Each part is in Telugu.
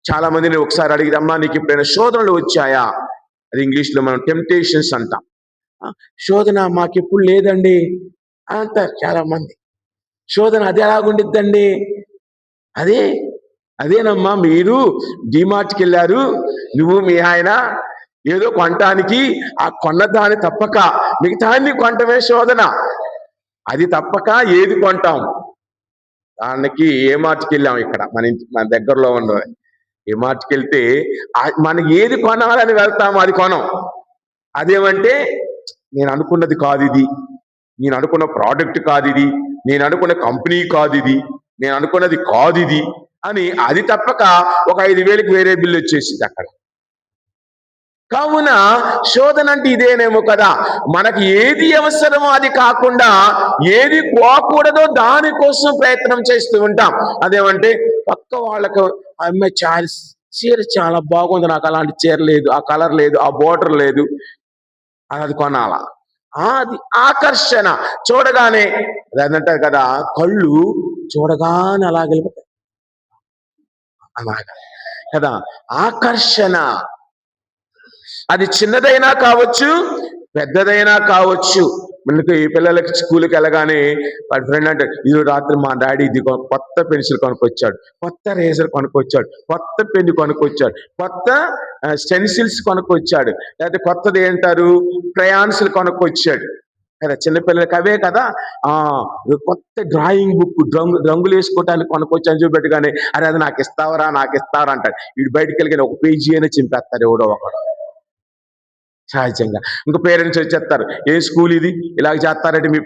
చాలా మందిని ఒకసారి అడిగిదమ్మా, నీకు ఎప్పుడైనా శోధనలు వచ్చాయా? అది ఇంగ్లీష్లో మనం టెంప్టేషన్స్ అంటాం. శోధన మాకెప్పుడు లేదండి అంటారు చాలా మంది. శోధన అది ఎలాగుండిద్దండి? అదే అదేనమ్మా, మీరు డిమార్ట్కి వెళ్ళారు, నువ్వు మీ ఆయన ఏదో కొనటానికి, ఆ కొన్నదాన్ని తప్పక మిగతాన్ని కొనటమే శోధన. అది తప్పక ఏది కొంటాం? దానికి ఏ మార్ట్కి వెళ్ళాం, ఇక్కడ మన దగ్గరలో ఉన్న ఏ మార్ట్కి వెళ్తే మనకి ఏది కొనాలని వెళ్తామో అది కొనం. అదేమంటే, నేను అనుకున్నది కాదు ఇది, నేను అనుకున్న ప్రోడక్ట్ కాదు ఇది, నేను అనుకున్న కంపెనీ కాదు ఇది, నేను అనుకున్నది కాదు ఇది అని అది తప్పక ఒక 5,000కి వేరే బిల్లు వచ్చేసింది అక్కడ. కావున శోధన అంటే ఇదేనేమో కదా, మనకి ఏది అవసరమో అది కాకుండా ఏది పోకూడదో దానికోసం ప్రయత్నం చేస్తూ ఉంటాం. అదేమంటే, పక్క వాళ్ళకు అమ్మాయి చీర చాలా బాగుంది, నాకు అలాంటి చీర లేదు, ఆ కలర్ లేదు, ఆ బోర్డర్ లేదు, అది కొనాలా. అది ఆకర్షణ. చూడగానే అదంటారు కదా, కళ్ళు చూడగానే అలాగెళ్ళిపోతాయి అలాగా కదా, ఆకర్షణ. అది చిన్నదైనా కావచ్చు, పెద్దదైనా కావచ్చు. మనకి పిల్లలకి స్కూల్కి వెళ్ళగానే వాడి ఫ్రెండ్ అంటే, ఈరోజు రాత్రి మా డాడీ ఇది కొత్త పెన్సిల్ కొనుక్కొచ్చాడు, కొత్త రేజర్ కొనుక్కొచ్చాడు, కొత్త పెన్ను కొనుక్కొచ్చాడు, కొత్త స్టెన్సిల్స్ కొనుక్కొచ్చాడు, లేకపోతే కొత్తది ఏంటారు క్రయాన్స్లు కొనుక్కొచ్చాడు కదా. చిన్నపిల్లలకి అవే కదా. కొత్త డ్రాయింగ్ బుక్ రంగులు వేసుకోవటానికి కొనుక్కొచ్చాను చూపెట్టగానే, అరే అది నాకు ఇస్తావరా అంటాడు. వీడు బయటికి వెళ్ళి ఒక పేజీ అయినా చింపేస్తారు ఎవడో ఒకడు సహజంగా. ఇంకో పేరెంట్స్ వచ్చేస్తారు, ఏ స్కూల్ ఇది, ఇలాగ చేస్తారంటే మీ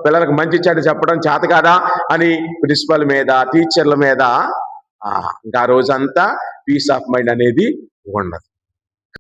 పిల్లలకు మంచి చెడు చెప్పడం చేత కాదా అని ప్రిన్సిపల్ మీద, టీచర్ల మీద ఇంకా ఆ రోజంతా పీస్ ఆఫ్ మైండ్ అనేది ఉండదు.